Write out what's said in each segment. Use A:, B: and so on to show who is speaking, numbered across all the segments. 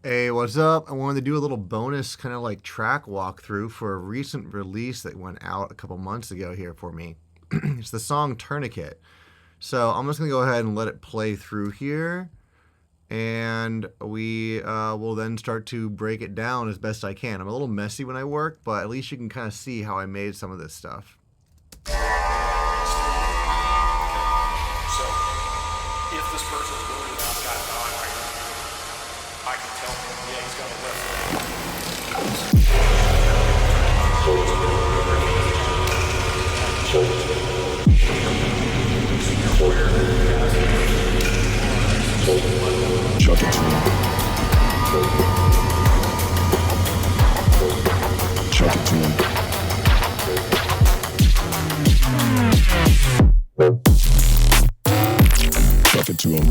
A: Hey, what's up? I wanted to do a little bonus kind of like track walkthrough for a recent release that went out a couple months ago here for me. It's the song Tourniquet. So I'm just going to go ahead and let it play through here. And we will then start to break it down as best I can. I'm a little messy when I work, but at least you can kind of see how I made some of this stuff.
B: So, if this person's moving and I've got time, I can tell him, yeah, he's got a
C: Chuck it to him. Chuck it to him.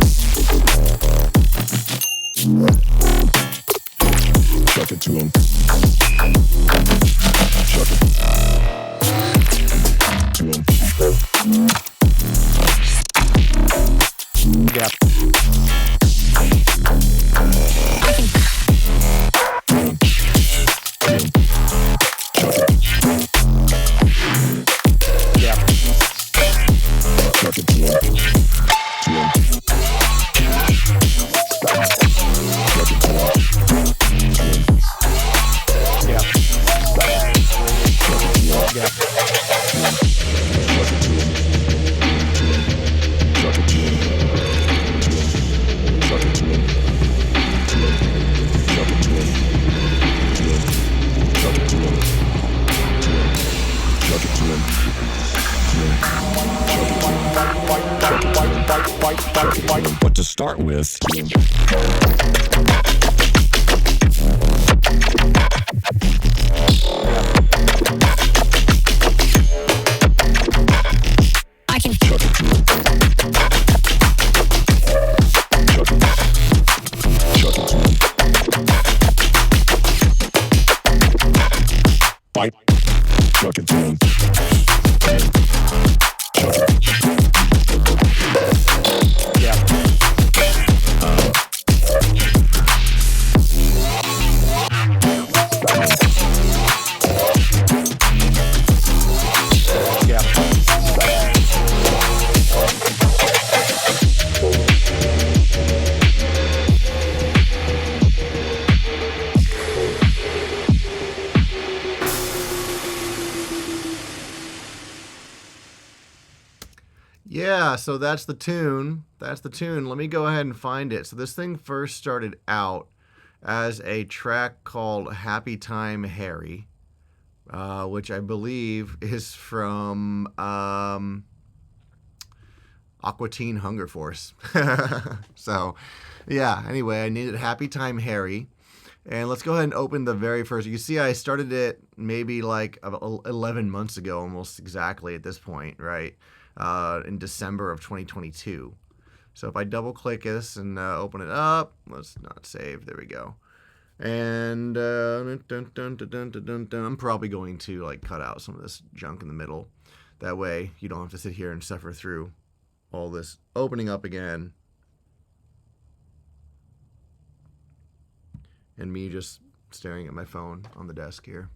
C: Chuck it to him. Chuck it to him. Chuck it to him.
A: Yep.
C: Chuck it to him. To him. Chuck it to him. To him.
A: Yep.
C: Chuck it to him.
A: Yep.
C: To him. Chuck it to him. To him. Chuck it to him. To him. Chuck it to him. To him. Chuck it to him. To him. Chuck it to him. To him. Chuck it to him. But to start with,
D: I can
C: chuck it to him. Chuck it. Chuck it to him. Fight. Chuck it to him. Chuck it.
A: Yep. Yep. Yeah, so that's the tune. That's the tune. Let me go ahead and find it. So this thing first started out as a track called Happy Time Harry, which I believe is from Aqua Teen Hunger Force. So, yeah, anyway, I needed Happy Time Harry. And let's go ahead and open the very first. You see, I started it maybe like 11 months ago, almost exactly at this point, right? In December of 2022. So if I double click this and open it up, let's not save. There we go. And I'm probably going to like cut out some of this junk in the middle. That way you don't have to sit here and suffer through all this opening up again. And me just staring at my phone on the desk here.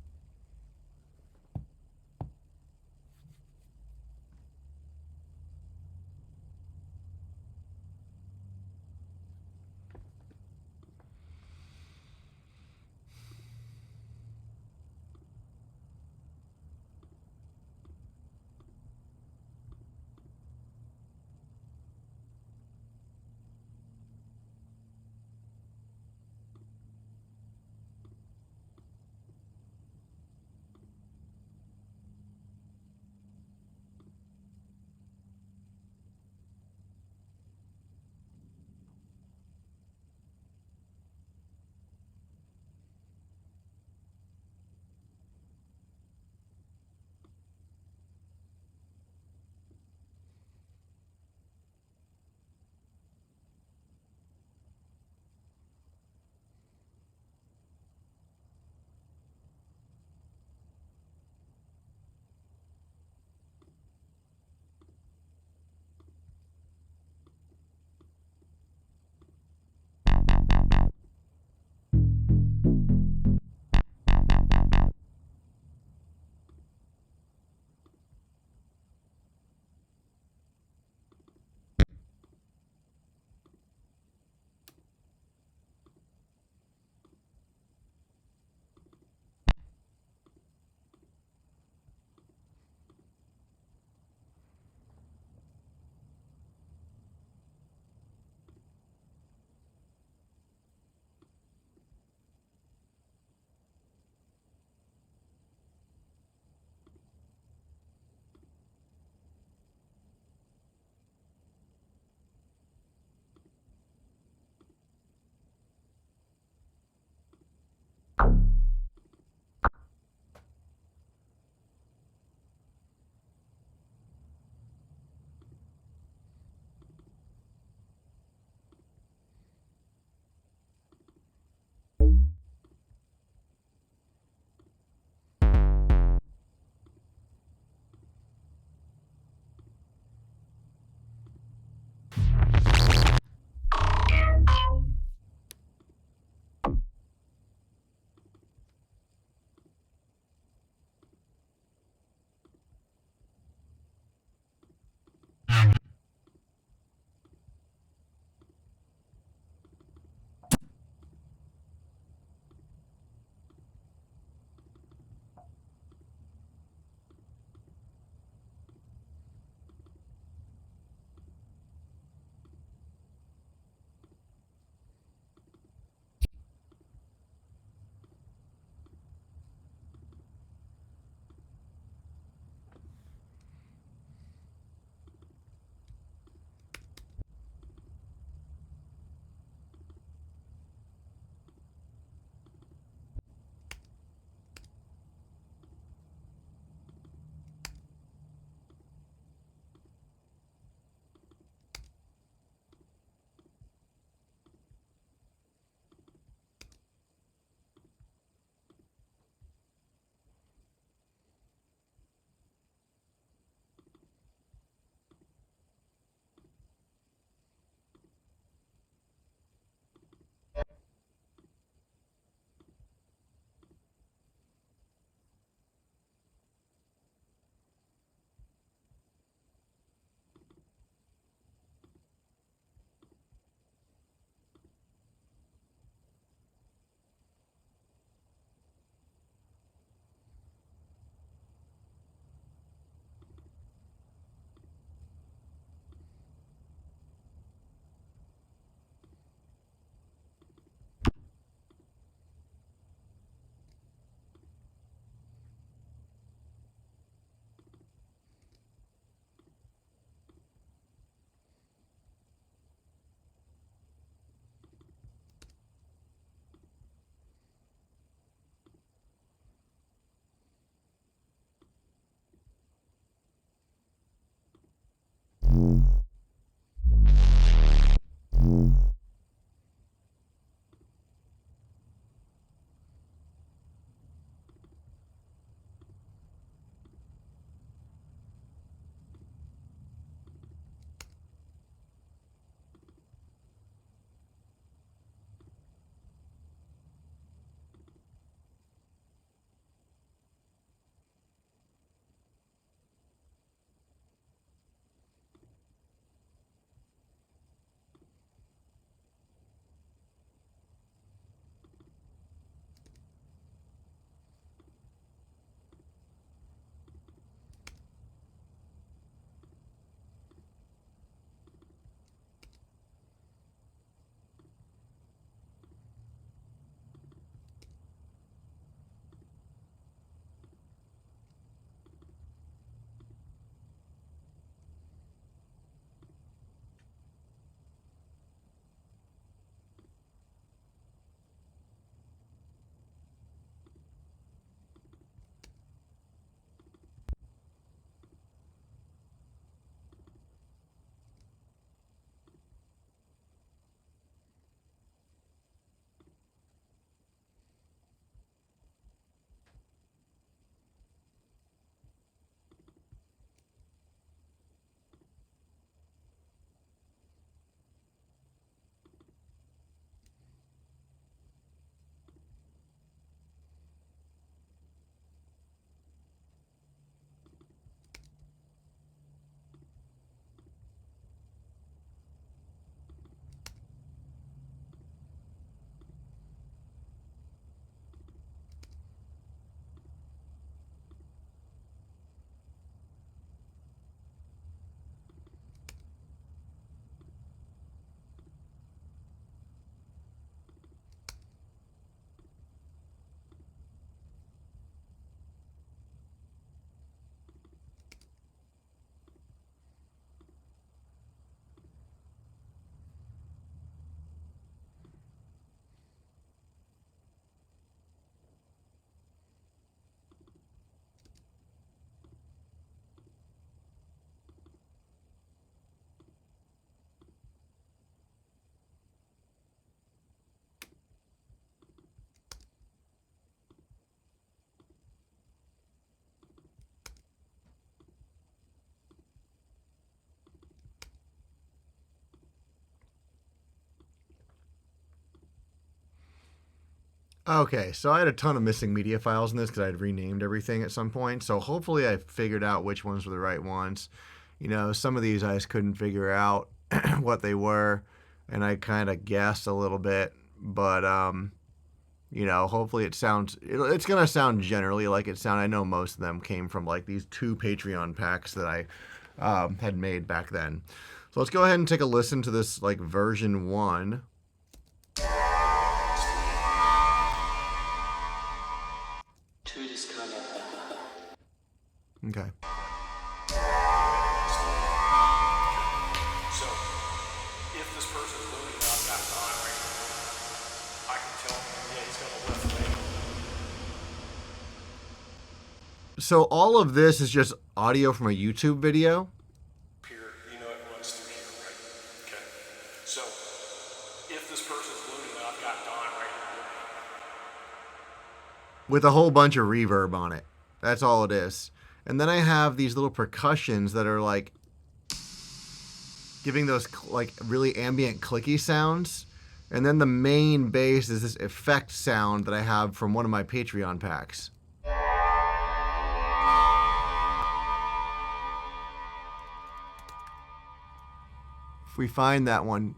A: Okay, so I had a ton of missing media files in this because I had renamed everything at some point. So hopefully I figured out which ones were the right ones. You know, some of these I just couldn't figure out what they were, and I kind of guessed a little bit. But you know, hopefully it's gonna sound generally like it sounded. I know most of them came from like these 2 Patreon packs that I had made back then. So let's go ahead and take a listen to this like version 1. Okay.
B: So, if this person's loading up that time right here, I can tell him, yeah, he's gonna lift me.
A: So all of this is just audio from a YouTube video.
B: Here, you know it runs through here, right? Okay. So, if this person's loading up that time right here,
A: With a whole bunch of reverb on it. That's all it is. And then I have these little percussions that are like giving those like really ambient clicky sounds. And then the main bass is this effect sound that I have from one of my Patreon packs. If we find that one,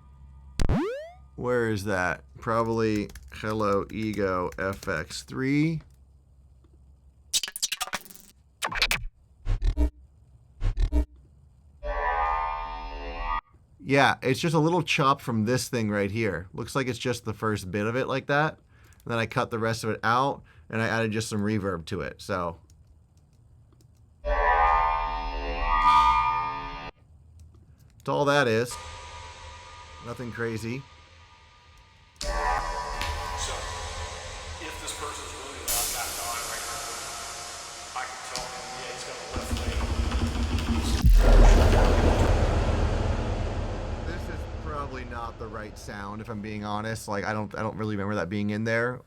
A: where is that? Probably Hello Ego FX3. Yeah, it's just a little chop from this thing right here. Looks like it's just the first bit of it like that. And then I cut the rest of it out and I added just some reverb to it. So that's all that is. Nothing crazy.
B: so if this person's loading up that time right here, I can tell him, yeah, he's gonna lift me.
A: This is probably not the right sound if I'm being honest. Like I don't really remember that being in there.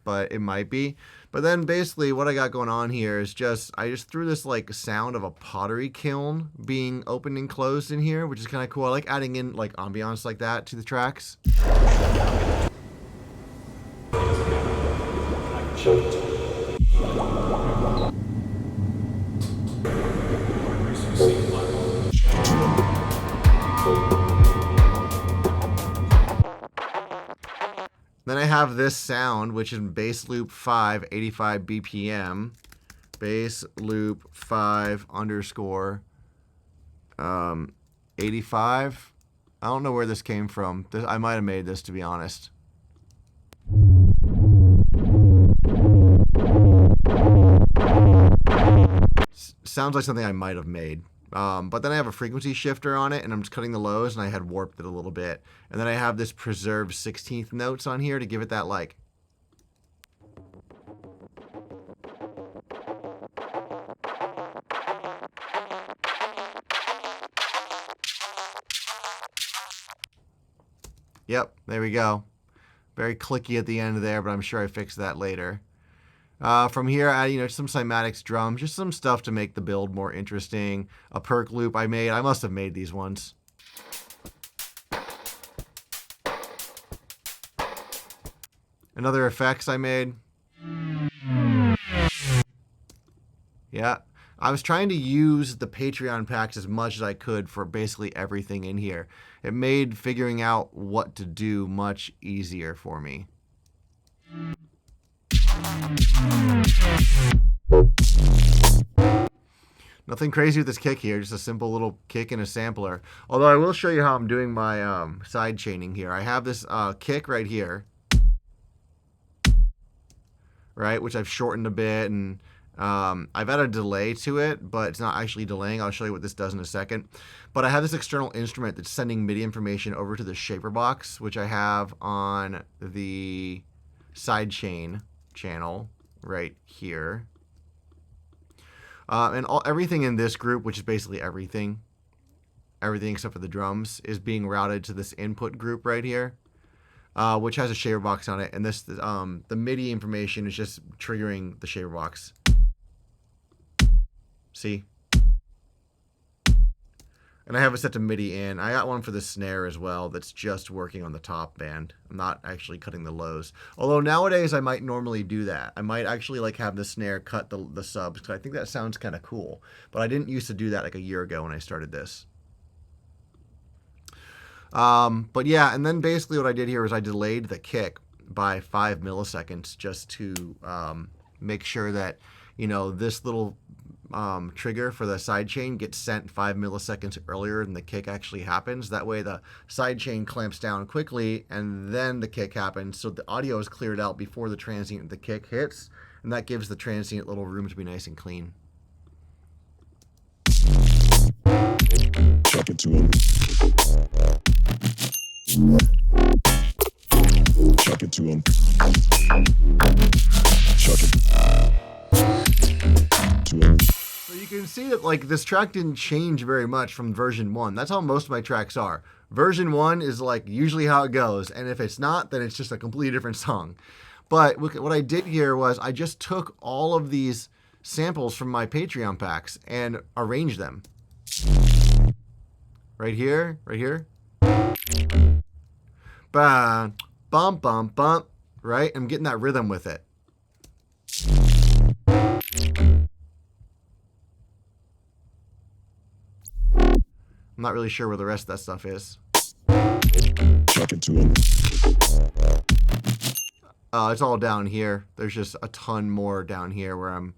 A: But it might be. But then basically what I got going on here is I just threw this like sound of a pottery kiln being opened and closed in here, which is kind of cool. I like adding in like ambiance like that to the tracks. Then I have this sound, which is bass loop 5, 85 BPM. Bass loop 5 underscore 85. I don't know where this came from. I might have made this, to be honest. Sounds like something I might have made. But then I have a frequency shifter on it, and I'm just cutting the lows, and I had warped it a little bit. And then I have this preserved 16th notes on here to give it that, like... Yep, there we go. Very clicky at the end there, but I'm sure I fixed that later. From here, some cymatics drums, just some stuff to make the build more interesting. A perk loop I made. I must have made these ones. Another effects I made. Yeah. I was trying to use the Patreon packs as much as I could for basically everything in here. It made figuring out what to do much easier for me. Nothing crazy with this kick here, just a simple little kick and a sampler. Although I will show you how I'm doing my side chaining here. I have this kick right here, right, which I've shortened a bit, and I've added a delay to it, but it's not actually delaying. I'll show you what this does in a second. But I have this external instrument that's sending MIDI information over to the shaper box, which I have on the sidechain channel right here. And everything in this group, which is basically everything except for the drums, is being routed to this input group right here, which has a shaper box on it. And this, the MIDI information is just triggering the shaper box. See? And I have it set to MIDI in. I got one for the snare as well that's just working on the top band. I'm not actually cutting the lows. Although nowadays I might normally do that. I might actually like have the snare cut the subs because I think that sounds kind of cool. But I didn't used to do that like a year ago when I started this. But yeah, and then basically what I did here was I delayed the kick by 5 milliseconds just to make sure that, you know, this little trigger for the sidechain gets sent 5 milliseconds earlier than the kick actually happens. That way the sidechain clamps down quickly and then the kick happens. So the audio is cleared out before the transient the kick hits. And that gives the transient little room to be nice and clean.
C: Chuck it to him. Chuck it to him. Chuck it to him.
A: So you can see that like this track didn't change very much from version 1. That's how most of my tracks are. Version 1 is like usually how it goes, and if it's not, then it's just a completely different song. But what I did here was I just took all of these samples from my Patreon packs and arranged them. Right here, right here. Bam, bump, bump, bump. Right? I'm getting that rhythm with it. I'm not really sure where the rest of that stuff is.
C: Chuck it to him.
A: It's all down here. There's just a ton more down here where I'm...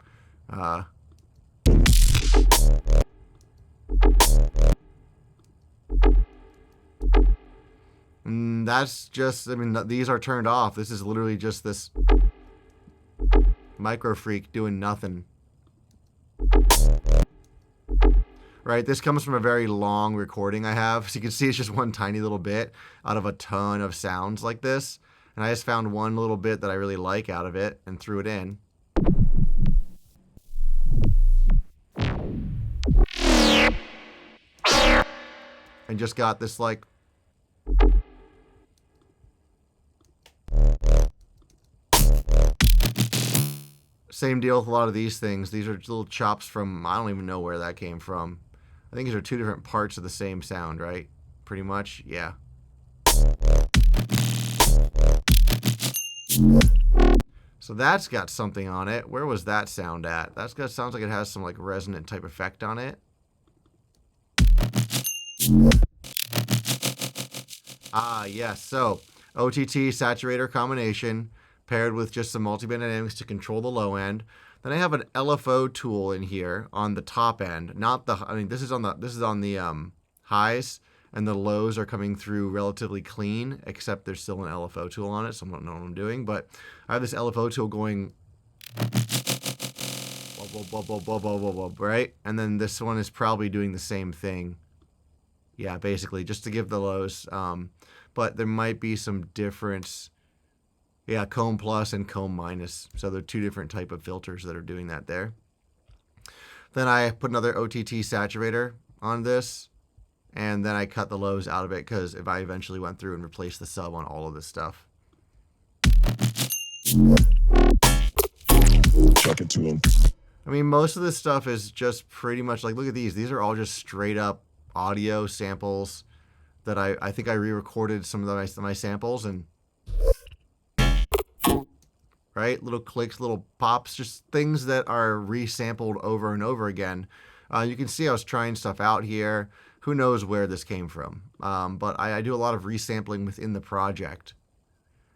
A: that's just... I mean, these are turned off. This is literally just this micro freak doing nothing. Right, this comes from a very long recording I have. So you can see it's just one tiny little bit out of a ton of sounds like this. And I just found one little bit that I really like out of it and threw it in. And just got this like... Same deal with a lot of these things. These are little chops from... I don't even know where that came from. I think these are two different parts of the same sound, right? Pretty much, yeah. So that's got something on it. Where was that sound at? That's got sounds like it has some like resonant type effect on it. Ah, yes. So OTT saturator combination paired with just some multiband dynamics to control the low end. Then I have an LFO tool in here on the top end. Not the, I mean, this is on the highs, and the lows are coming through relatively clean, except there's still an LFO tool on it, so I don't know what I'm doing. But I have this LFO tool going, right? And then this one is probably doing the same thing. Yeah, basically, just to give the lows. But there might be some difference. Yeah, comb plus and comb minus. So they're two different type of filters that are doing that there. Then I put another OTT saturator on this, and then I cut the lows out of it because if I eventually went through and replaced the sub on all of this stuff.
C: Chuck it to him.
A: I mean, most of this stuff is just pretty much like, look at these. These are all just straight up audio samples that I think I re-recorded some of my samples and... Right? Little clicks, little pops, just things that are resampled over and over again. You can see I was trying stuff out here. Who knows where this came from? But I do a lot of resampling within the project.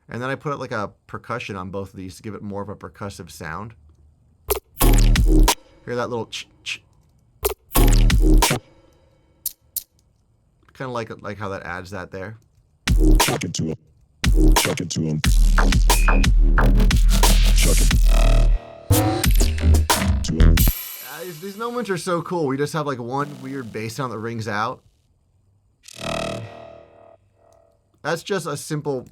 A: And then I put like a percussion on both of these to give it more of a percussive sound. Hear that little ch-ch. Kind of like how that adds that there.
C: Chuck it to him. Chuck it to him. Chuck it to him.
A: These moments are so cool. We just have like one weird bass sound that rings out. That's just a simple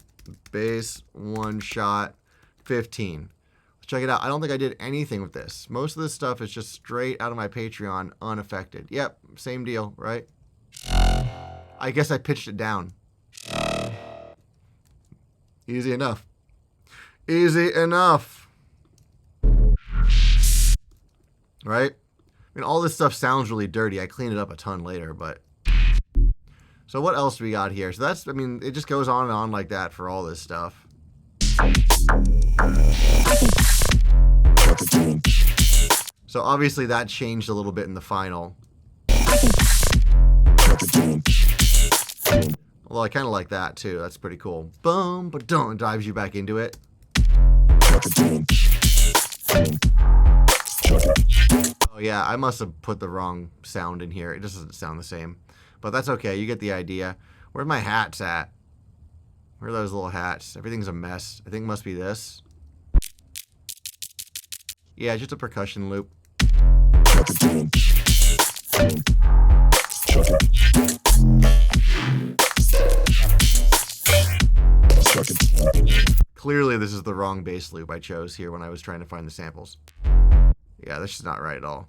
A: bass, one shot, 15. Check it out. I don't think I did anything with this. Most of this stuff is just straight out of my Patreon, unaffected. Yep, same deal, right? I guess I pitched it down. Easy enough. Easy enough. Right? I mean, all this stuff sounds really dirty. I cleaned it up a ton later, but... So what else do we got here? So that's, I mean, it just goes on and on like that for all this stuff. So obviously that changed a little bit in the final. Although I kind of like that too. That's pretty cool. Boom, but don't dives you back into it. Oh yeah, I must have put the wrong sound in here. It just doesn't sound the same. But that's okay. You get the idea. Where my hats at? Where are those little hats? Everything's a mess. I think it must be this. Yeah, just a percussion loop. Clearly this is the wrong bass loop I chose here when I was trying to find the samples. Yeah, this is not right at all.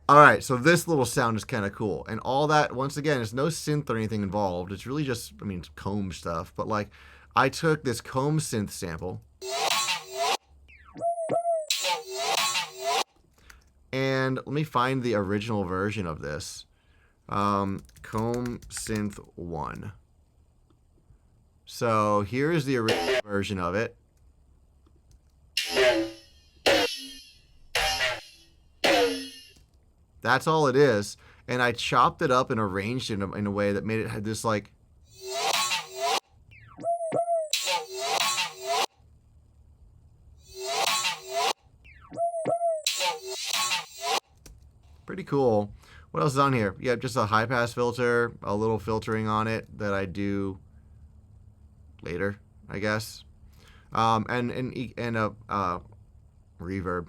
A: Alright, so this little sound is kind of cool. And all that, once again, there's no synth or anything involved. It's really just, I mean, it's comb stuff. But like, I took this comb synth sample. And let me find the original version of this. Comb synth 1. So here's the original version of it. That's all it is. And I chopped it up and arranged it in a way that made it have this like... Pretty cool. What else is on here? Yeah, just a high pass filter, a little filtering on it that I do later, I guess. And a reverb.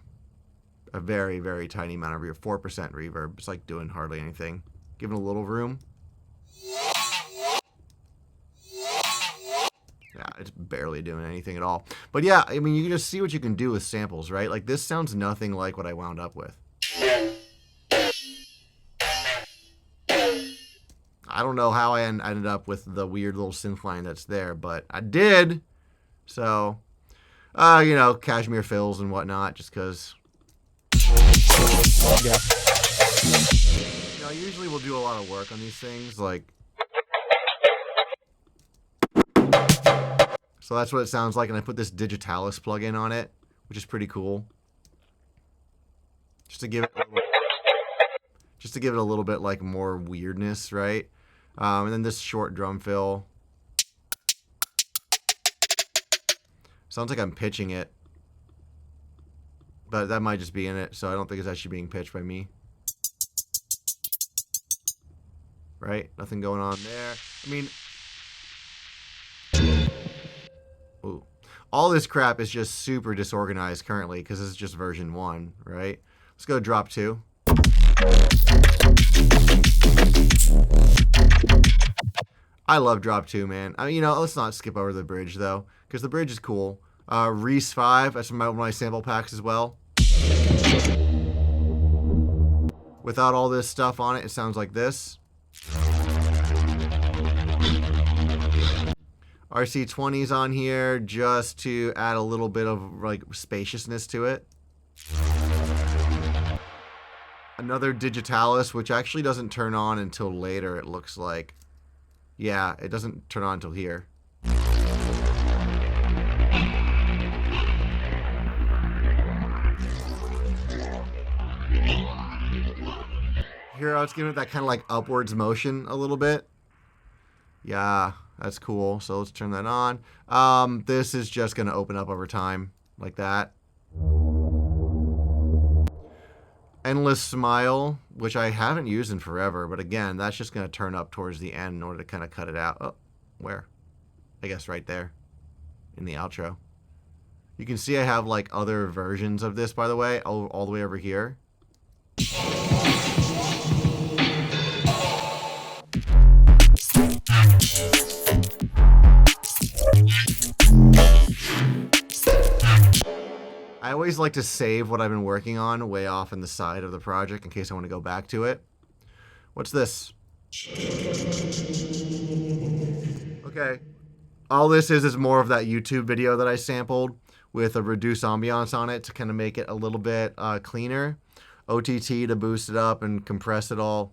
A: A very, very tiny amount of reverb. 4% reverb. It's like doing hardly anything. Giving a little room. Yeah, it's barely doing anything at all. But yeah, I mean, you can just see what you can do with samples, right? Like, this sounds nothing like what I wound up with. I don't know how I ended up with the weird little synth line that's there, but I did. So, you know, cashmere fills and whatnot, just because.
D: Yeah.
A: You know, usually we'll do a lot of work on these things, like. So that's what it sounds like, and I put this Digitalis plugin on it, which is pretty cool. Just to give it a little bit like more weirdness, right? And then this short drum fill. Sounds like I'm pitching it. But that might just be in it, so I don't think it's actually being pitched by me. Right? Nothing going on there. I mean... Ooh. All this crap is just super disorganized currently, because this is just version 1, right? Let's go to drop 2. I love drop 2, man. I mean, you know, let's not skip over the bridge, though, because the bridge is cool. Reese 5, that's one of my sample packs as well. Without all this stuff on it, it sounds like this. RC20's on here just to add a little bit of like spaciousness to it. Another Digitalis, which actually doesn't turn on until later, it looks like. Yeah, it doesn't turn on until here. Here, I was giving it that kind of like upwards motion a little bit. Yeah, that's cool. So let's turn that on. This is just going to open up over time like that. Endless Smile, which I haven't used in forever, but again, that's just going to turn up towards the end in order to kind of cut it out. Oh, where? I guess right there in the outro. You can see I have like other versions of this, by the way, all the way over here. I always like to save what I've been working on way off in the side of the project in case I want to go back to it. What's this? Okay. All this is more of that YouTube video that I sampled with a reduced ambiance on it to kind of make it a little bit cleaner. OTT to boost it up and compress it all.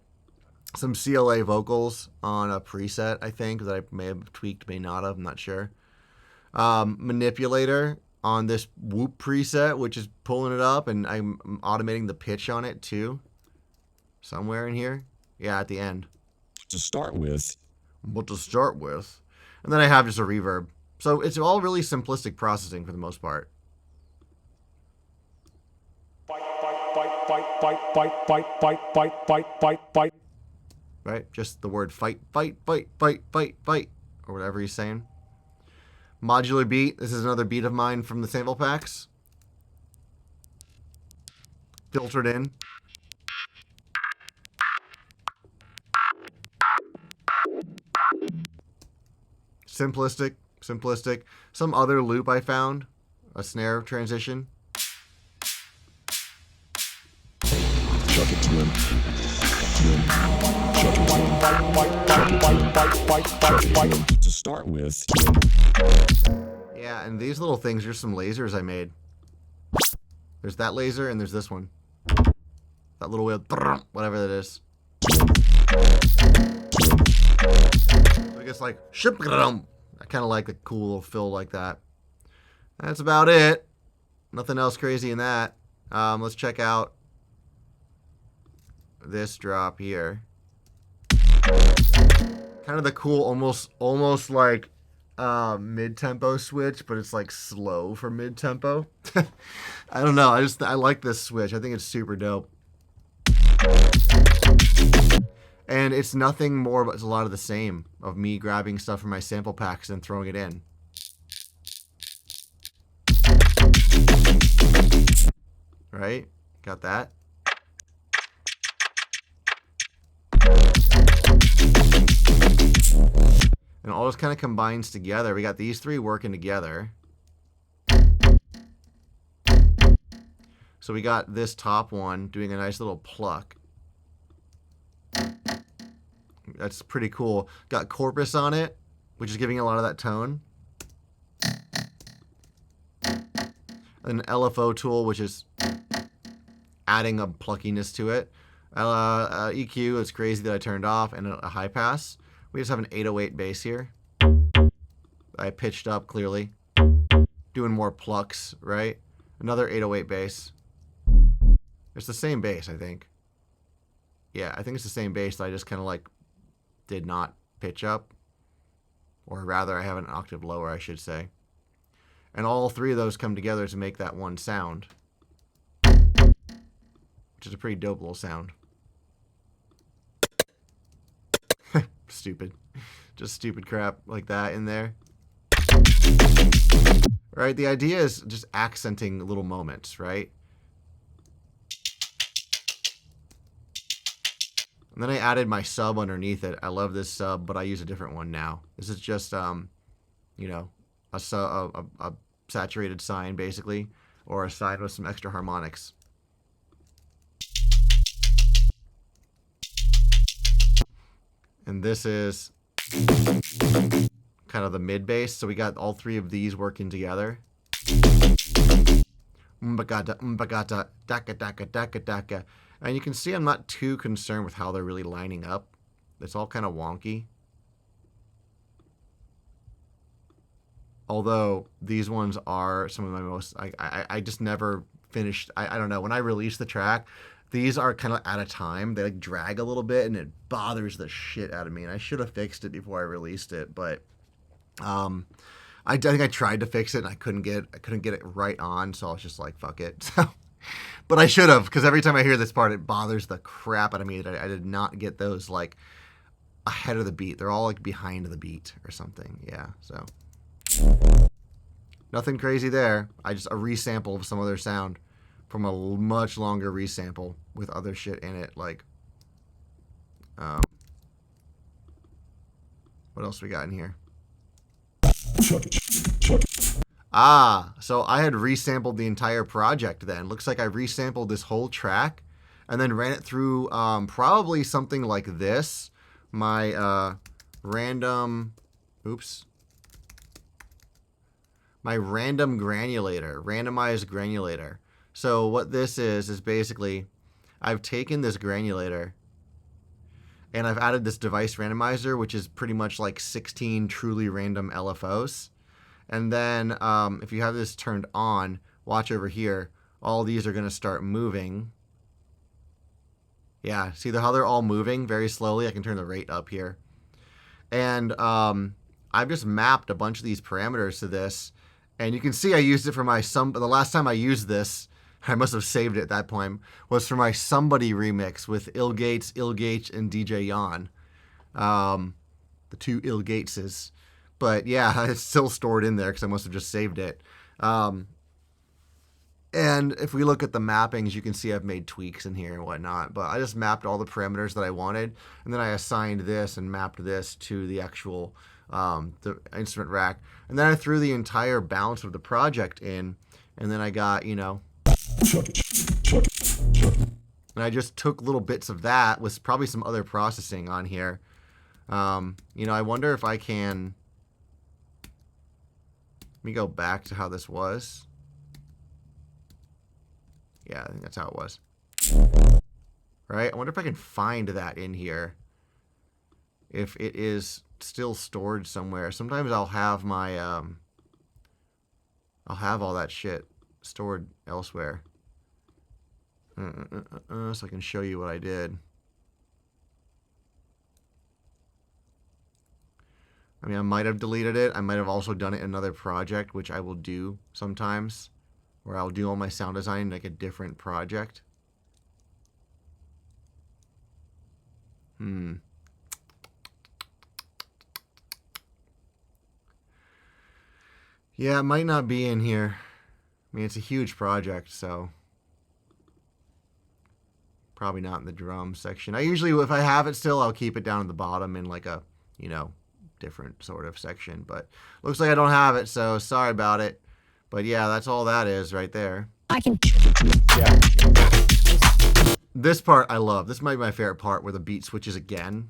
A: some CLA vocals on a preset, I think, that I may have tweaked, may not have, I'm not sure. Manipulator on this whoop preset, which is pulling it up, and I'm automating the pitch on it too. Somewhere in here. Yeah, at the end.
C: To start with.
A: What to start with. And then I have just a reverb. So it's all really simplistic processing for the most part.
B: Fight.
A: Right? Just the word fight, fight, fight, fight, fight, fight, or whatever he's saying. Modular beat. This is another beat of mine from the sample packs. Filtered in. Simplistic. Some other loop I found. A snare transition.
C: Chuck it to him. To start with.
A: Yeah, and these little things are some lasers I made. There's that laser and there's this one. That little wheel, whatever that is. I guess like, I kind of like a cool little fill like that. That's about it. Nothing else crazy in that. Let's check out this drop here. Kind of the cool, almost like mid-tempo switch, but it's like slow for mid-tempo. I don't know. I like this switch. I think it's super dope. And it's nothing more, but it's a lot of the same of me grabbing stuff from my sample packs and throwing it in. Right? Got that? And all this kind of combines together. We got these three working together. So we got this top one doing a nice little pluck. That's pretty cool. Got Corpus on it, which is giving a lot of that tone. An LFO tool, which is adding a pluckiness to it. EQ, it's crazy that I turned off, and a high pass. We just have an 808 bass here. I pitched up clearly. Doing more plucks, right? Another 808 bass. It's the same bass, I think. Yeah, I think it's the same bass that I just kind of like did not pitch up. Or rather, I have an octave lower, I should say. And all three of those come together to make that one sound. Which is a pretty dope little sound. Stupid. Just stupid crap like that in there. Right? The idea is just accenting little moments, right? And then I added my sub underneath it. I love this sub, but I use a different one now. This is just, you know, a saturated sine, basically, or a sine with some extra harmonics. And this is kind of the mid bass. So we got all three of these working together. Mbagata, mbagata, daka, daka, daka, daka. And you can see I'm not too concerned with how they're really lining up. It's all kind of wonky. Although these ones are some of my most, I just never finished. I don't know. When I released the track, these are kind of out of time. They like drag a little bit and it bothers the shit out of me. And I should have fixed it before I released it, but I think I tried to fix it and I couldn't get it right on. So I was just like, fuck it. So, but I should have, because every time I hear this part, it bothers the crap out of me that I did not get those like ahead of the beat. They're all like behind the beat or something. Yeah. So nothing crazy there. I just a resample of some other sound from a much longer resample with other shit in it. Like, what else we got in here? So I had resampled the entire project then. Looks like I resampled this whole track and then ran it through probably something like this. My random randomized granulator. So what this is basically I've taken this granulator And I've added this device randomizer, which is pretty much like 16 truly random LFOs. And then if you have this turned on, watch over here. All these are going to start moving. Yeah, see how they're all moving very slowly? I can turn the rate up here. And I've just mapped a bunch of these parameters to this. And you can see I used it for my the last time I used this, I must have saved it at that point, was for my Somebody remix with Il Gates, and DJ Yan. The two Il Gateses. But yeah, it's still stored in there because I must have just saved it. And if we look at the mappings, you can see I've made tweaks in here and whatnot. But I just mapped all the parameters that I wanted. And then I assigned this and mapped this to the actual the instrument rack. And then I threw the entire balance of the project in. And then I got, you know... And I just took little bits of that with probably some other processing on here. You know, I wonder if I can... Let me go back to how this was. Yeah, I think that's how it was. Right? I wonder if I can find that in here. If it is still stored somewhere. Sometimes I'll have my... I'll have all that shit stored elsewhere. So I can show you what I did. I mean, I might have deleted it. I might have also done it in another project, which I will do sometimes, where I'll do all my sound design in like a different project. Yeah, it might not be in here. I mean, it's a huge project, so probably not in the drum section. I usually, if I have it still, I'll keep it down at the bottom in like a, you know, different sort of section. But looks like I don't have it, so sorry about it. But yeah, that's all that is right there.
D: I can.
A: Yeah. This part I love. This might be my favorite part, where the beat switches again.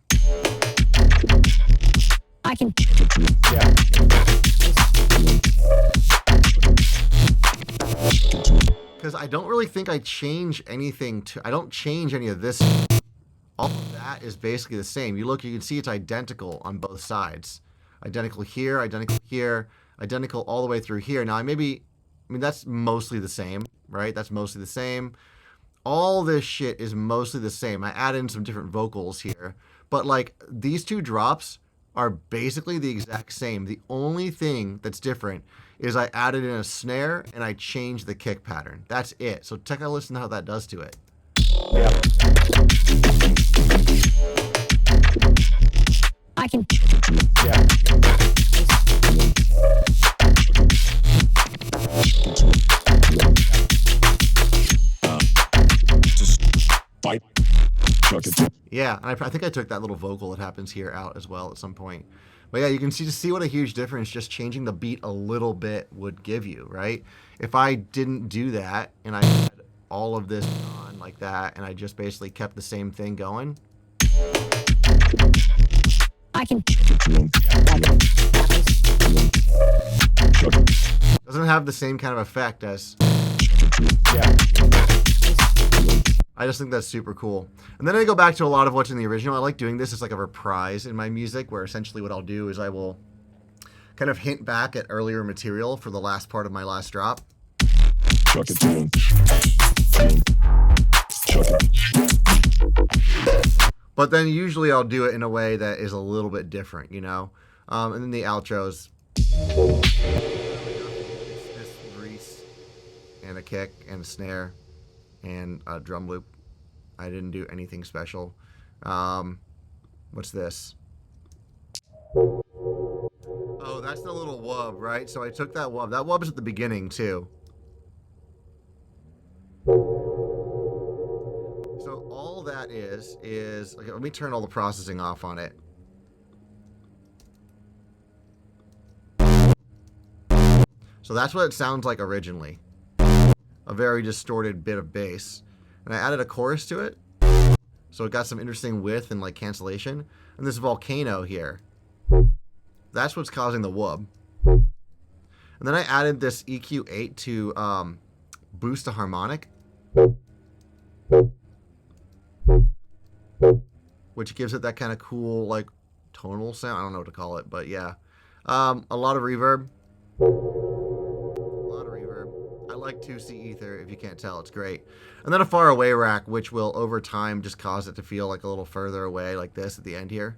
D: I can.
A: Yeah. Because I don't really think I change anything to... I don't change any of this. All of that is basically the same. You look, you can see it's identical on both sides. Identical here, identical all the way through here. Now, I mean, that's mostly the same, right? That's mostly the same. All this shit is mostly the same. I add in some different vocals here. But, like, these two drops are basically the exact same. The only thing that's different is I added in a snare and I changed the kick pattern. That's it. So take a listen to how that does to it.
D: Yeah. I can.
A: Yeah.
C: Just fight. Chuck it.
A: Yeah, and I think I took that little vocal that happens here out as well at some point. But yeah, you can see what a huge difference just changing the beat a little bit would give you, right? If I didn't do that and I had all of this on like that and I just basically kept the same thing going.
D: I can.
A: Doesn't have the same kind of effect as... Yeah. I just think that's super cool. And then I go back to a lot of what's in the original. I like doing this as like a reprise in my music, where essentially what I'll do is I will kind of hint back at earlier material for the last part of my last drop.
C: Chuck it to him. Chuck it.
A: But then usually I'll do it in a way that is a little bit different, you know? And then the outros. This grease and a kick and a snare and a drum loop. I didn't do anything special. What's this? Oh, that's the little wub, right? So I took that wub. That wub is at the beginning too. So all that is okay, let me turn all the processing off on it. So that's what it sounds like originally. A very distorted bit of bass. And I added a chorus to it. So it got some interesting width and like cancellation. And this volcano here. That's what's causing the wub. And then I added this EQ8 to boost a harmonic. which gives it that kind of cool, like, tonal sound. I don't know what to call it, but yeah. A lot of reverb. A lot of reverb. I like 2C ether, if you can't tell. It's great. And then a far away rack, which will, over time, just cause it to feel like a little further away, like this at the end here.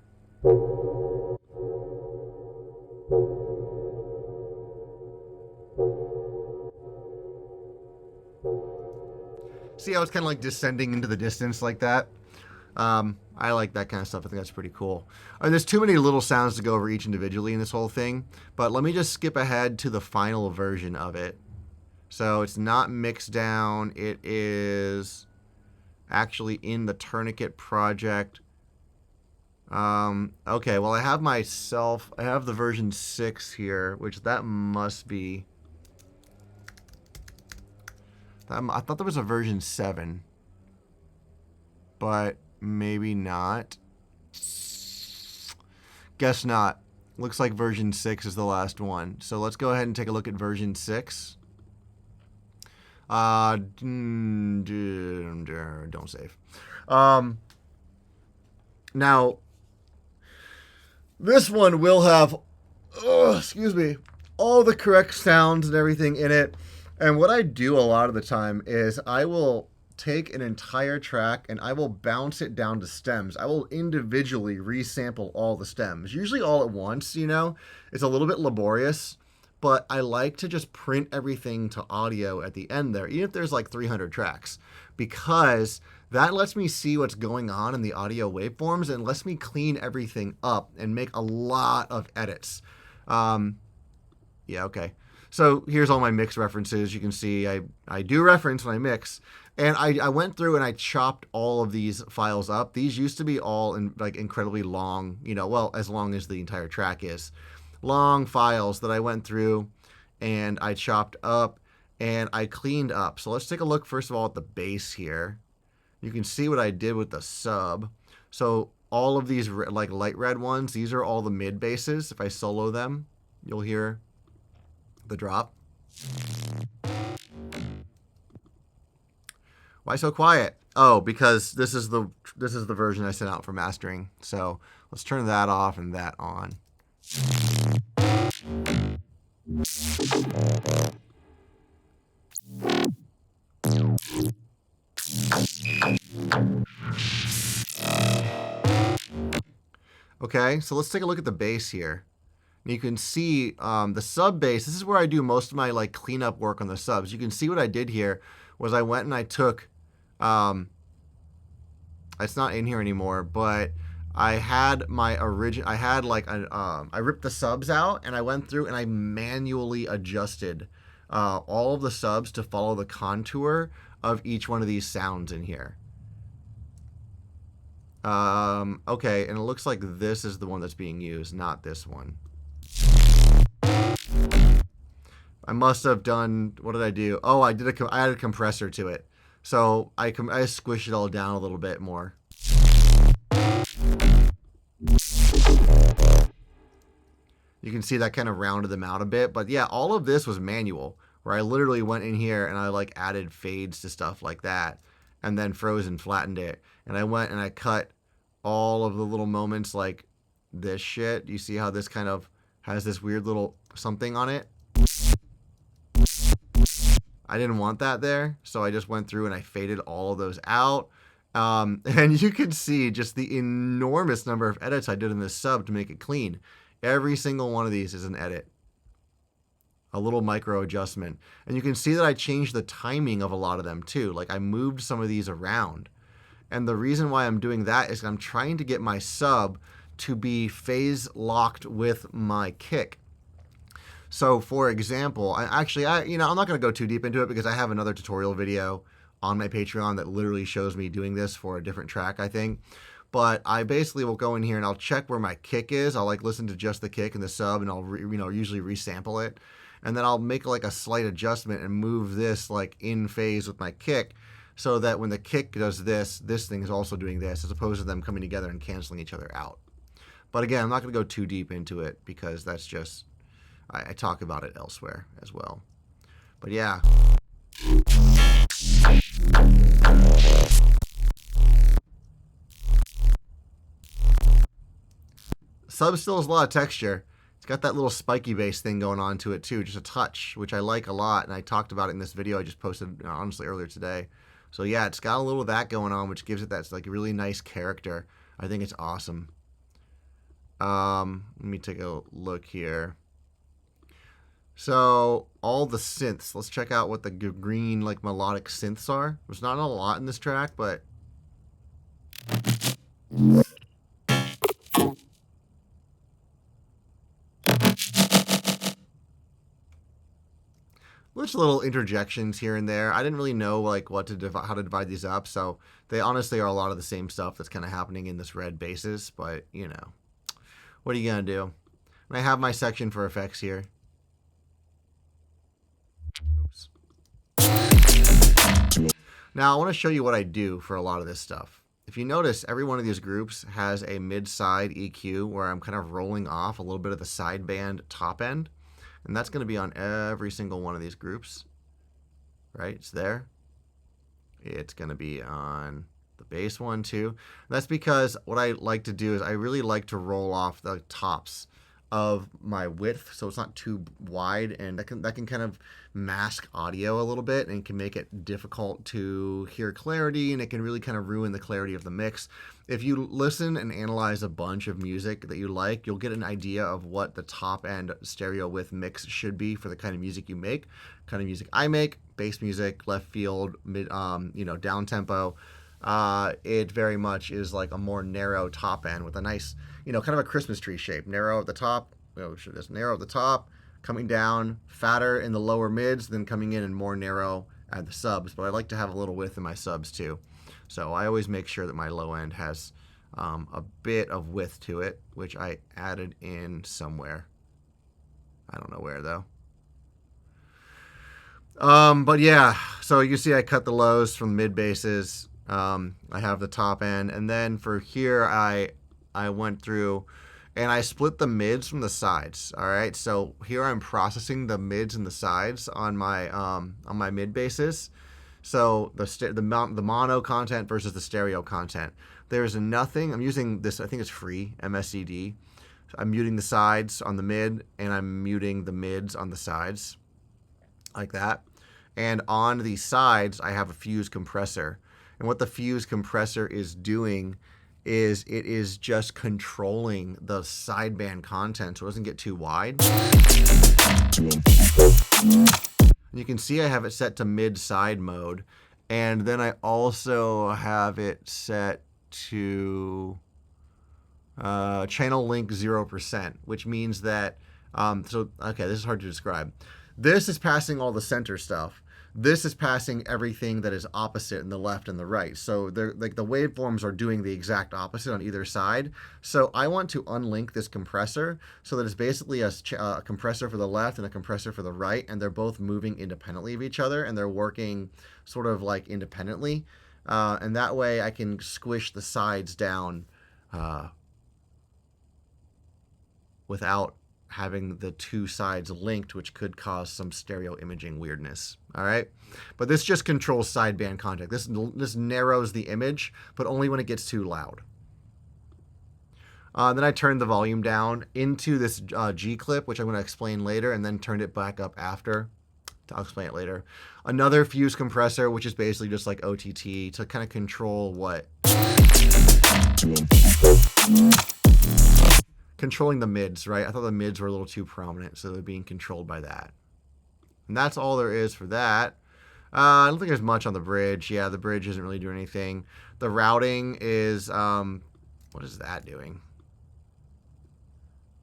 A: See how it's kind of like descending into the distance like that? I like that kind of stuff. I think that's pretty cool. And there's too many little sounds to go over each individually in this whole thing, but let me just skip ahead to the final version of it. So it's not mixed down. It is actually in the Tourniquet project. Okay, well, I have the version 6 here, which that must be... I thought there was a version 7, but maybe not. Guess not. Looks like version 6 is the last one. So let's go ahead and take a look at version 6. Don't save. Now, this one will have, excuse me, all the correct sounds and everything in it. And what I do a lot of the time is I will take an entire track and I will bounce it down to stems. I will individually resample all the stems, usually all at once, you know. It's a little bit laborious, but I like to just print everything to audio at the end there, even if there's like 300 tracks, because that lets me see what's going on in the audio waveforms and lets me clean everything up and make a lot of edits. Yeah, okay. So here's all my mix references. You can see I do reference when I mix. And I went through and I chopped all of these files up. These used to be all incredibly long, you know, well, as long as the entire track is. Long files that I went through and I chopped up and I cleaned up. So let's take a look first of all at the bass here. You can see what I did with the sub. So all of these like light red ones, these are all the mid basses. If I solo them, you'll hear the drop. Why so quiet? Oh, because this is the version I sent out for mastering. So let's turn that off and that on. Okay, so let's take a look at the bass here. You can see the sub bass. This is where I do most of my like cleanup work on the subs. You can see what I did here was I went and I took, it's not in here anymore, but I had my original, I ripped the subs out and I went through and I manually adjusted all of the subs to follow the contour of each one of these sounds in here. Okay, and it looks like this is the one that's being used, not this one. I must have done, what did I do? Oh, I added a compressor to it. So I squished it all down a little bit more. You can see that kind of rounded them out a bit. But yeah, all of this was manual, where I literally went in here and I like added fades to stuff like that and then froze and flattened it. And I went and I cut all of the little moments like this shit. You see how this kind of has this weird little something on it? I didn't want that there, so I just went through and I faded all of those out. And you can see just the enormous number of edits I did in this sub to make it clean. Every single one of these is an edit. A little micro adjustment. And you can see that I changed the timing of a lot of them too. Like I moved some of these around. And the reason why I'm doing that is I'm trying to get my sub to be phase locked with my kick. So for example, I'm not going to go too deep into it because I have another tutorial video on my Patreon that literally shows me doing this for a different track, I think. But I basically will go in here and I'll check where my kick is. I'll like listen to just the kick and the sub and I'll usually resample it. And then I'll make like a slight adjustment and move this like in phase with my kick so that when the kick does this, this thing is also doing this, as opposed to them coming together and canceling each other out. But again, I'm not going to go too deep into it because that's just, I talk about it elsewhere as well. But yeah. Sub still has a lot of texture. It's got that little spiky bass thing going on to it too, just a touch, which I like a lot. And I talked about it in this video I just posted, honestly, earlier today. So yeah, it's got a little of that going on, which gives it that like really nice character. I think it's awesome. Let me take a look here. So all the synths. Let's check out what the green like melodic synths are. There's not a lot in this track, but which little interjections here and there. I didn't really know like how to divide these up, so they honestly are a lot of the same stuff that's kind of happening in this red basis. But you know, what are you gonna do? And I have my section for effects here. Oops. Now I want to show you what I do for a lot of this stuff. If you notice, every one of these groups has a mid-side EQ where I'm kind of rolling off a little bit of the sideband top end. And that's going to be on every single one of these groups, right? It's there. It's going to be on the bass one too. That's because what I like to do is I really like to roll off the tops of my width so it's not too wide, and that can kind of mask audio a little bit and can make it difficult to hear clarity, and it can really kind of ruin the clarity of the mix. If you listen and analyze a bunch of music that you like, you'll get an idea of what the top end stereo width mix should be for the kind of music you make. Kind of music I make, bass music, left field, mid, down tempo. It very much is like a more narrow top end with a nice, kind of a Christmas tree shape. Narrow at the top, narrow at the top, coming down, fatter in the lower mids, then coming in and more narrow at the subs. But I like to have a little width in my subs too. So I always make sure that my low end has a bit of width to it, which I added in somewhere. I don't know where though. But yeah, so you see I cut the lows from mid basses. I have the top end, and then for here I went through and I split the mids from the sides. All right, so here I'm processing the mids and the sides on my mid basses. So the mono content versus the stereo content. There's nothing. I'm using this. I think it's free MSCD. So I'm muting the sides on the mid, and I'm muting the mids on the sides, like that. And on the sides, I have a fuse compressor. And what the fuse compressor is doing is it is just controlling the sideband content so it doesn't get too wide. And you can see I have it set to mid-side mode. And then I also have it set to channel link 0%, which means that, okay, this is hard to describe. This is passing all the center stuff. This is passing everything that is opposite in the left and the right. So they're like the waveforms are doing the exact opposite on either side. So I want to unlink this compressor so that it's basically a compressor for the left and a compressor for the right, and they're both moving independently of each other, and they're working sort of like independently. And that way I can squish the sides down without having the two sides linked, which could cause some stereo imaging weirdness. All right, but this just controls sideband contact. This narrows the image, but only when it gets too loud. Then I turned the volume down into this G clip, which I'm going to explain later, and then turned it back up after. I'll explain it later. Another fuse compressor, which is basically just like OTT to kind of control what. Controlling the mids, right? I thought the mids were a little too prominent, so they're being controlled by that. And that's all there is for that. I don't think there's much on the bridge. Yeah, the bridge isn't really doing anything. The routing is, what is that doing?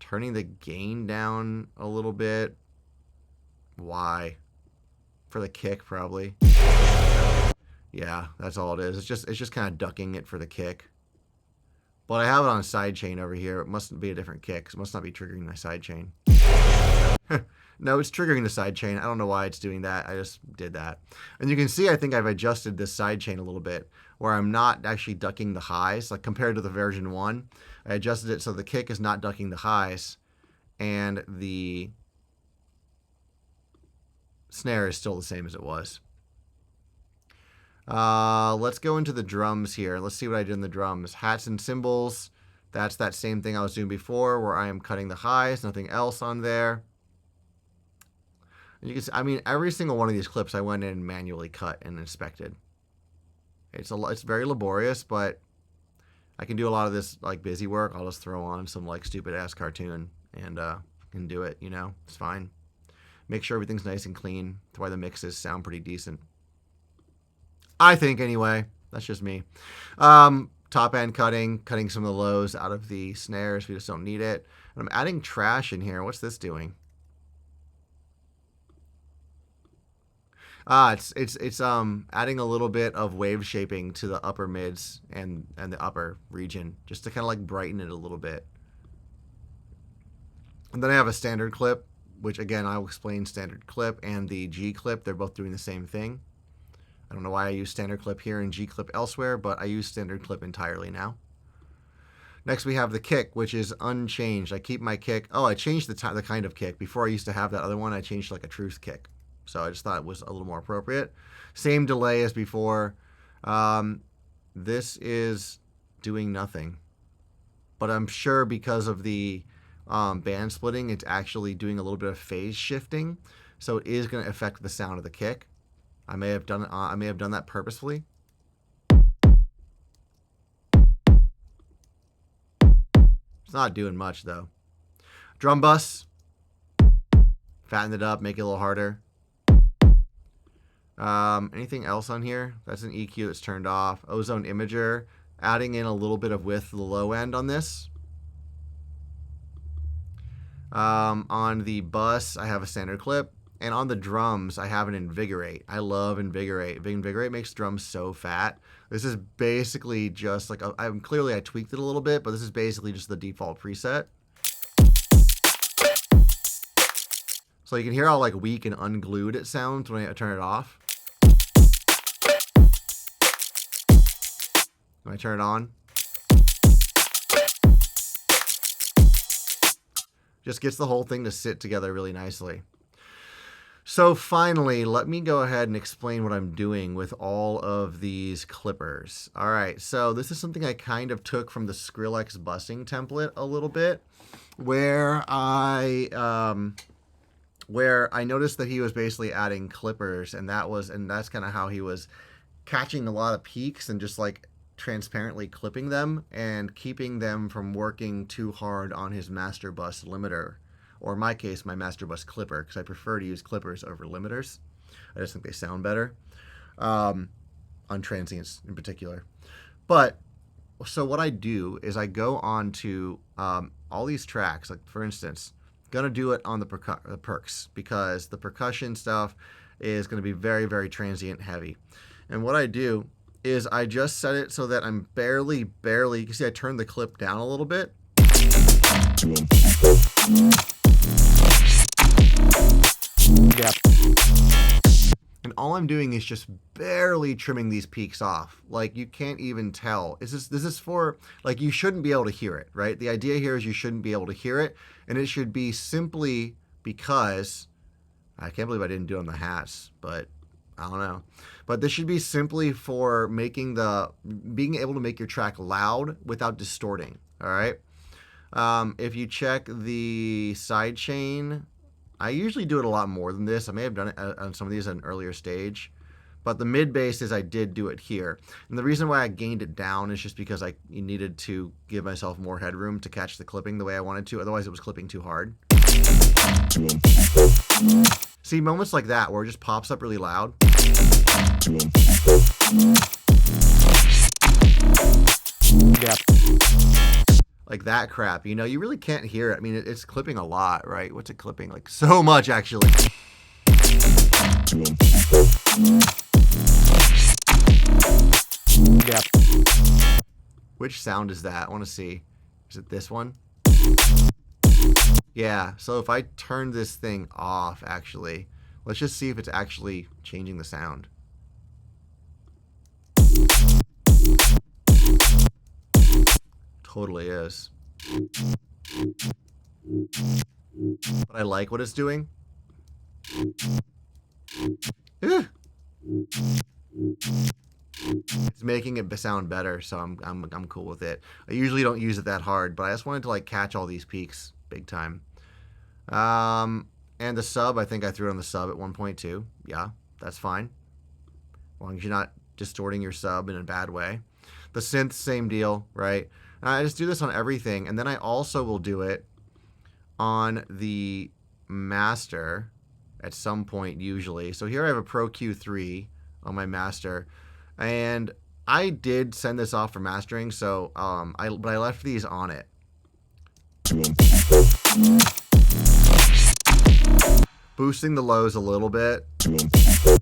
A: Turning the gain down a little bit. Why? For the kick, probably. Yeah, that's all it is. It's just kind of ducking it for the kick. But I have it on sidechain over here. It must be a different kick. It must not be triggering my sidechain. No, it's triggering the sidechain. I don't know why it's doing that. I just did that. And you can see I think I've adjusted this sidechain a little bit where I'm not actually ducking the highs. Like compared to the version 1, I adjusted it so the kick is not ducking the highs and the snare is still the same as it was. Let's go into the drums here. Let's see what I did in the drums. Hats and cymbals. That's that same thing I was doing before where I am cutting the highs, nothing else on there. And you can see, I mean, every single one of these clips I went in and manually cut and inspected. It's very laborious, but I can do a lot of this like busy work. I'll just throw on some like stupid ass cartoon and can do it, you know. It's fine. Make sure everything's nice and clean. That's why the mixes sound pretty decent. I think anyway. That's just me. Top end cutting some of the lows out of the snares. We just don't need it. And I'm adding trash in here. What's this doing? It's adding a little bit of wave shaping to the upper mids and the upper region just to kind of like brighten it a little bit. And then I have a standard clip, which again I'll explain standard clip and the G clip. They're both doing the same thing. I don't know why I use standard clip here and G clip elsewhere, but I use standard clip entirely now. Next we have the kick, which is unchanged. I keep my kick. Oh, I changed the kind of kick. Before I used to have that other one. I changed like a truth kick. So I just thought it was a little more appropriate. Same delay as before. This is doing nothing. But I'm sure because of the band splitting, it's actually doing a little bit of phase shifting. So it is going to affect the sound of the kick. I may have done that purposefully. It's not doing much though. Drum bus. Fatten it up, make it a little harder. Anything else on here? That's an EQ that's turned off. Ozone imager. Adding in a little bit of width to the low end on this. On the bus, I have a standard clip. And on the drums, I have an invigorate. I love invigorate. Invigorate makes drums so fat. This is basically just like, I tweaked it a little bit, but this is basically just the default preset. So you can hear how like weak and unglued it sounds when I turn it off. When I turn it on. Just gets the whole thing to sit together really nicely. So finally, let me go ahead and explain what I'm doing with all of these clippers. All right, so this is something I kind of took from the Skrillex busing template a little bit, where I noticed that he was basically adding clippers, and that's kind of how he was catching a lot of peaks and just like transparently clipping them and keeping them from working too hard on his master bus limiter. Or in my case, my master bus clipper, because I prefer to use clippers over limiters. I just think they sound better, on transients in particular. But, so what I do is I go on to all these tracks, like for instance, going to do it on the percs, because the percussion stuff is going to be very, very transient heavy. And what I do is I just set it so that I'm barely, you can see I turned the clip down a little bit. Yep. And all I'm doing is just barely trimming these peaks off. Like you can't even tell. This is for, like, you shouldn't be able to hear it, right? The idea here is you shouldn't be able to hear it, and it should be simply because, I can't believe I didn't do it on the hats, but I don't know. But this should be simply for being able to make your track loud without distorting, all right? If you check the side chain, I usually do it a lot more than this. I may have done it on some of these at an earlier stage. But the mid bass is I did do it here. And the reason why I gained it down is just because I needed to give myself more headroom to catch the clipping the way I wanted to. Otherwise, it was clipping too hard. See, moments like that where it just pops up really loud. Yep. Like that crap, you know, you really can't hear it. I mean, it's clipping a lot, right? What's it clipping? Like so much, actually. Yep. Which sound is that? I want to see. Is it this one? Yeah, so if I turn this thing off, actually, let's just see if it's actually changing the sound. Totally is. But I like what it's doing. It's making it sound better, so I'm cool with it. I usually don't use it that hard, but I just wanted to like catch all these peaks big time. And the sub, I think I threw it on the sub at 1.2. Yeah, that's fine. As long as you're not distorting your sub in a bad way. The synth, same deal, right? And I just do this on everything, and then I also will do it on the master at some point usually. So here I have a Pro Q3 on my master, and I did send this off for mastering, so but I left these on it. Boosting the lows a little bit,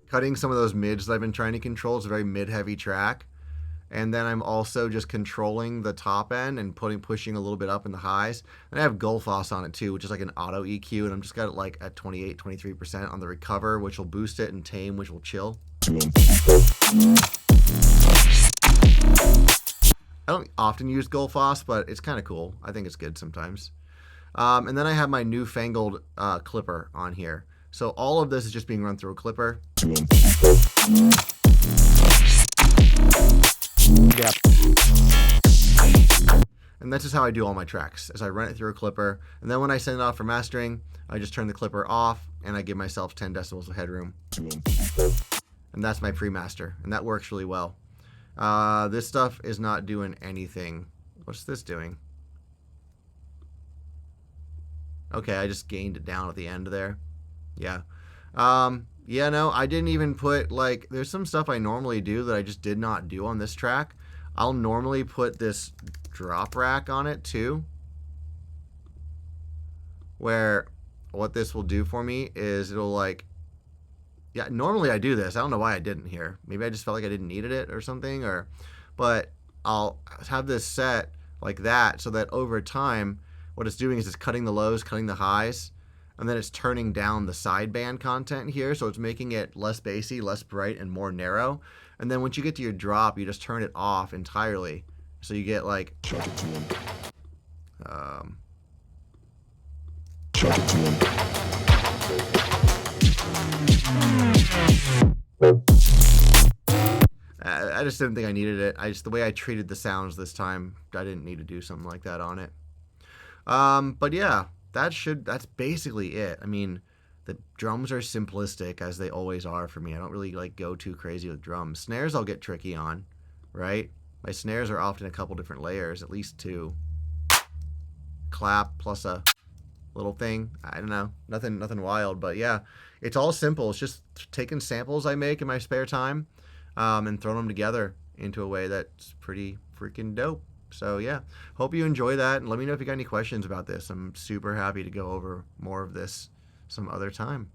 A: cutting some of those mids that I've been trying to control. It's a very mid-heavy track. And then I'm also just controlling the top end and pushing a little bit up in the highs. And I have Gullfoss on it too, which is like an auto EQ, and I'm just got it like at 28, 23% on the recover, which will boost it, and tame, which will chill. I don't often use Gullfoss, but it's kind of cool. I think it's good sometimes. And then I have my newfangled clipper on here. So all of this is just being run through a clipper. Yep. And that's just how I do all my tracks, as I run it through a clipper. And then when I send it off for mastering, I just turn the clipper off and I give myself 10 decibels of headroom. And that's my pre-master. And that works really well. This stuff is not doing anything. What's this doing? Okay, I just gained it down at the end there. Yeah. Yeah, no, I didn't even put, like, there's some stuff I normally do that I just did not do on this track. I'll normally put this drop rack on it too, where what this will do for me is it'll like, yeah, normally I do this. I don't know why I didn't here. Maybe I just felt like I didn't needed it or something, but I'll have this set like that so that over time, what it's doing is it's cutting the lows, cutting the highs, and then it's turning down the sideband content here, so it's making it less bassy, less bright, and more narrow. And then once you get to your drop, you just turn it off entirely, so you get like I just didn't think I needed it. The way I treated the sounds this time, I didn't need to do something like that on it. But yeah, that's basically it. I mean, the drums are simplistic, as they always are for me. I don't really like go too crazy with drums. Snares I'll get tricky on, right? My snares are often a couple different layers, at least two. Clap plus a little thing. I don't know, nothing wild, but yeah, it's all simple. It's just taking samples I make in my spare time, and throwing them together into a way that's pretty freaking dope. So yeah, hope you enjoy that, and let me know if you got any questions about this. I'm super happy to go over more of this some other time.